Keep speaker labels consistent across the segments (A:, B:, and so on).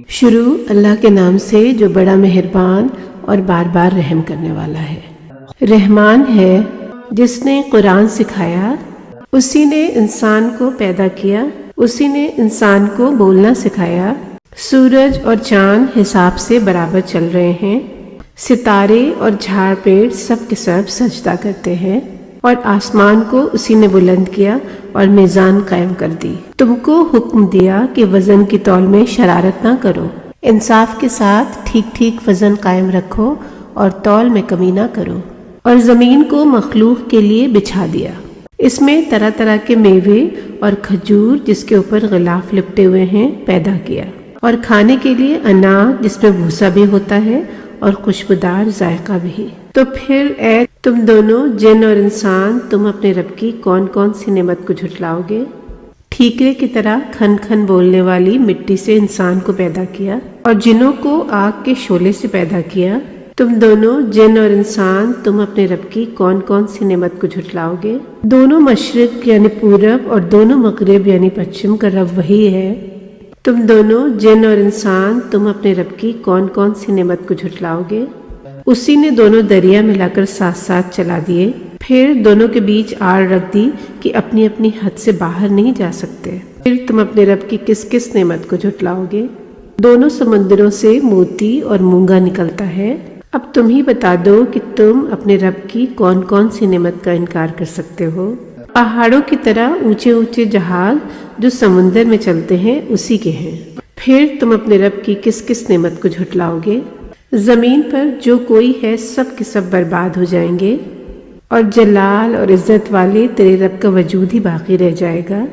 A: شروع اللہ کے نام سے جو بڑا مہربان اور بار بار رحم کرنے والا ہے۔ رحمان ہے جس نے قرآن سکھایا، اسی نے انسان کو پیدا کیا، اسی نے انسان کو بولنا سکھایا۔ سورج اور چاند حساب سے برابر چل رہے ہیں، ستارے اور جھاڑ پیڑ سب کے سب سجدہ کرتے ہیں، اور آسمان کو اسی نے بلند کیا اور میزان قائم کر دی۔ تم کو حکم دیا کہ وزن کی تول میں شرارت نہ کرو، انصاف کے ساتھ ٹھیک ٹھیک وزن قائم رکھو اور تول میں کمی نہ کرو۔ اور زمین کو مخلوق کے لیے بچھا دیا، اس میں طرح طرح کے میوے اور کھجور جس کے اوپر غلاف لپٹے ہوئے ہیں پیدا کیا، اور کھانے کے لیے اناج جس میں بھوسا بھی ہوتا ہے اور خوشبودار ذائقہ بھی۔ تو پھر اے تم دونوں جن اور انسان، تم اپنے رب کی کون کون سی نعمت کو جھٹلاؤ گے؟ ٹھیکرے کی طرح کھن کھن بولنے والی مٹی سے انسان کو پیدا کیا اور جنوں کو آگ کے شعلے سے پیدا کیا۔ تم دونوں جن اور انسان، تم اپنے رب کی کون کون سی نعمت کو جھٹلاؤ گے؟ دونوں مشرق یعنی پورب اور دونوں مغرب یعنی پچھم کا رب وہی ہے۔ تم دونوں جن اور انسان، تم اپنے رب کی کون کون سی نعمت کو جھٹلاؤ گے؟ اسی نے دونوں دریا ملا کر ساتھ ساتھ چلا دیے، پھر دونوں کے بیچ آڑ رکھ دی کہ اپنی اپنی حد سے باہر نہیں جا سکتے۔ پھر تم اپنے رب کی کس کس نعمت کو جھٹلاؤ گے؟ دونوں سمندروں سے موتی اور مونگا نکلتا ہے۔ اب تم ہی بتا دو کہ تم اپنے رب کی کون کون سی نعمت کا انکار کر سکتے ہو؟ پہاڑوں کی طرح اونچے اونچے جہاز جو سمندر میں چلتے ہیں اسی کے ہیں۔ پھر تم اپنے رب کی کس کس نعمت کو جھٹلاؤ گے؟ زمین پر جو کوئی ہے سب کے سب برباد ہو جائیں گے، اور جلال اور عزت والے تیرے رب کا وجود ہی باقی رہ جائے گا۔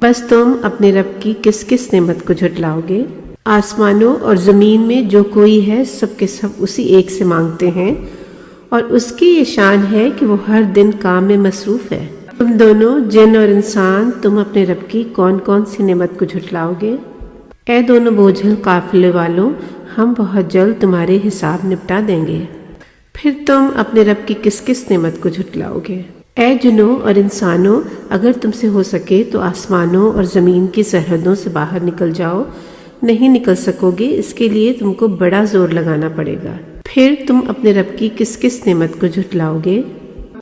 A: بس تم اپنے رب کی کس کس نعمت کو جھٹلاؤ گے؟ آسمانوں اور زمین میں جو کوئی ہے سب کے سب اسی ایک سے مانگتے ہیں، اور اس کی یہ شان ہے کہ وہ ہر دن کام میں مصروف ہے۔ تم دونوں جن اور انسان، تم اپنے رب کی کون کون سی نعمت کو جھٹلاؤ گے؟ اے دونوں بوجھل قافلے والوں، ہم بہت جلد تمہارے حساب نپٹا دیں گے۔ پھر تم اپنے رب کی کس کس نعمت کو جھٹلاؤ گے؟ اے جنوں اور انسانوں، اگر تم سے ہو سکے تو آسمانوں اور زمین کی سرحدوں سے باہر نکل جاؤ، نہیں نکل سکو گے، اس کے لیے تم کو بڑا زور لگانا پڑے گا۔ پھر تم اپنے رب کی کس کس نعمت کو جھٹلاؤ گے؟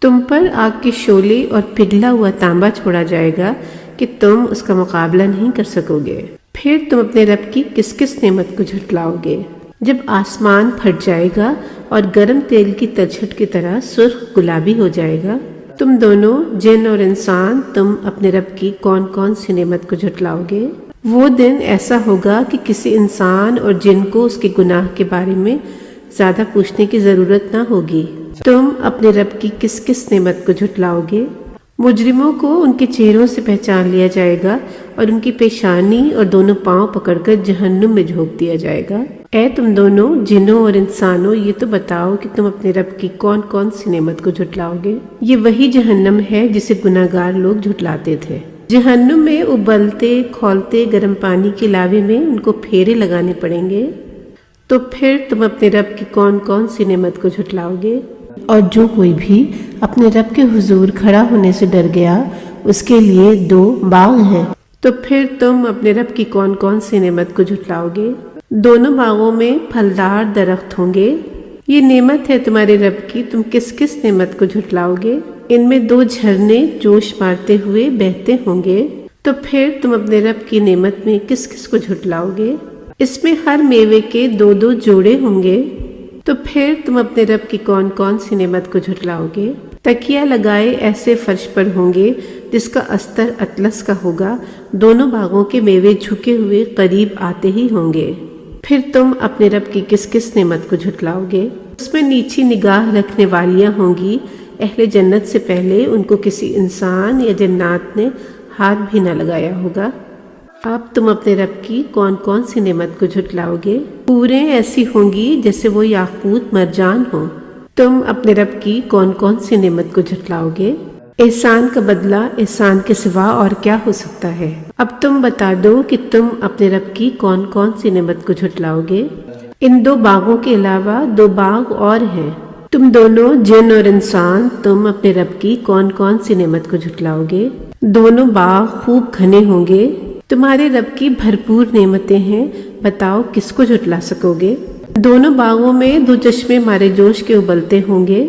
A: تم پر آگ کے شعلے اور پگھلا ہوا تانبا چھوڑا جائے گا کہ تم اس کا مقابلہ نہیں کر سکو گے۔ پھر تم اپنے رب کی کس کس نعمت کو جھٹلاؤ گے؟ جب آسمان پھٹ جائے گا اور گرم تیل کی تلچھٹ کی طرح سرخ گلابی ہو جائے گا، تم دونوں جن اور انسان، تم اپنے رب کی کون کون سی نعمت کو جھٹلاؤ گے؟ وہ دن ایسا ہوگا کہ کسی انسان اور جن کو اس کے گناہ کے بارے میں زیادہ پوچھنے کی ضرورت نہ ہوگی۔ تم اپنے رب کی کس کس نعمت کو جھٹلاؤ گے؟ مجرموں کو ان کے چہروں سے پہچان لیا جائے گا اور ان کی پیشانی اور دونوں پاؤں پکڑ کر جہنم میں جھونک دیا جائے گا۔ اے تم دونوں جنوں اور انسانوں، یہ تو بتاؤ کہ تم اپنے رب کی کون کون سی نعمت کو جھٹلاؤ گے؟ یہ وہی جہنم ہے جسے گناہ گار لوگ جھٹلاتے تھے۔ جہنم میں ابلتے کھولتے گرم پانی کے لاوے میں ان کو پھیرے لگانے پڑیں گے۔ تو پھر تم اپنے رب کی کون کون سی نعمت کو جھٹلاؤ گے؟ اور جو کوئی بھی اپنے رب کے حضور کھڑا ہونے سے ڈر گیا، اس کے لیے 2 باغ ہیں۔ تو پھر تم اپنے رب کی کون کون سی نعمت کو جھٹلاؤ گے؟ دونوں باغوں میں پھلدار درخت ہوں گے۔ یہ نعمت ہے تمہارے رب کی، تم کس کس نعمت کو جھٹلاؤ گے؟ ان میں 2 جھرنے جوش مارتے ہوئے بہتے ہوں گے۔ تو پھر تم اپنے رب کی نعمت میں کس کس کو جھٹلاؤ گے؟ اس میں ہر میوے کے 2 جوڑے ہوں گے۔ تو پھر تم اپنے رب کی کون کون سی نعمت کو جھٹلاؤ گے؟ تکیہ لگائے ایسے فرش پر ہوں گے جس کا استر اطلس کا ہوگا، دونوں باغوں کے میوے جھکے ہوئے قریب آتے ہی ہوں گے۔ پھر تم اپنے رب کی کس کس نعمت کو جھٹلاؤ گے؟ اس میں نیچی نگاہ رکھنے والیاں ہوں گی، اہل جنت سے پہلے ان کو کسی انسان یا جنات نے ہاتھ بھی نہ لگایا ہوگا۔ اب تم اپنے رب کی کون کون سی نعمت کو جھٹلاؤ گے؟ حوریں ایسی ہوں گی جیسے وہ یاقوت مرجان ہوں۔ تم اپنے رب کی کون کون سی نعمت کو جھٹلاؤ گے؟ احسان کا بدلہ احسان کے سوا اور کیا ہو سکتا ہے؟ اب تم بتا دو کہ تم اپنے رب کی کون کون سی نعمت کو جھٹلاؤ گے؟ ان 2 باغوں کے علاوہ 2 باغ اور ہیں۔ تم دونوں جن اور انسان، تم اپنے رب کی کون کون سی نعمت کو جھٹلاؤ گے؟ دونوں باغ خوب گھنے ہوں گے۔ تمہارے رب کی بھرپور نعمتیں ہیں، بتاؤ کس کو جھٹلا سکو گے؟ دونوں باغوں میں دو چشمے مارے جوش کے ابلتے ہوں گے،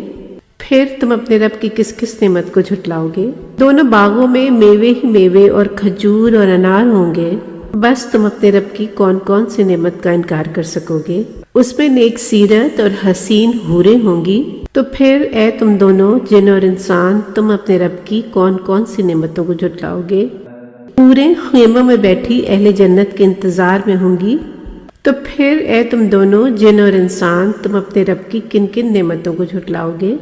A: پھر تم اپنے رب کی کس کس نعمت کو جھٹلاؤ گے؟ دونوں باغوں میں میوے ہی میوے اور کھجور اور انار ہوں گے، بس تم اپنے رب کی کون کون سی نعمت کا انکار کر سکو گے؟ اس میں نیک سیرت اور حسین حوریں ہوں گی، تو پھر اے تم دونوں جن اور انسان، تم اپنے رب کی کون کون سی نعمتوں کو جھٹلاؤ گے؟ حوریں خیموں میں بیٹھی اہل جنت کے انتظار میں ہوں گی، تو پھر اے تم دونوں جن اور انسان، تم اپنے رب کی کن کن نعمتوں کو جھٹلاؤ گے؟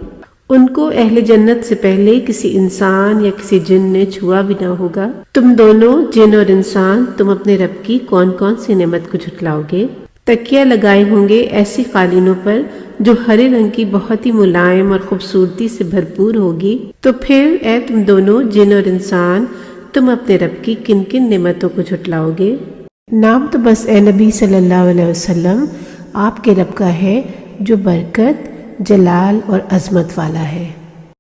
A: ان کو اہل جنت سے پہلے کسی انسان یا کسی جن نے چھوا بھی نہ ہوگا۔ تم دونوں جن اور انسان، تم اپنے رب کی کون کون سی نعمت کو جھٹلاؤ گے؟ تکیہ لگائے ہوں گے ایسی قالینوں پر جو ہرے رنگ کی بہت ہی ملائم اور خوبصورتی سے بھرپور ہوگی، تو پھر اے تم دونوں جن اور انسان، تم اپنے رب کی کن کن نعمتوں کو جھٹلاؤ گے؟ نام تو بس اے نبی صلی اللہ علیہ وسلم آپ کے رب کا ہے جو برکت، جلال اور عظمت والا ہے۔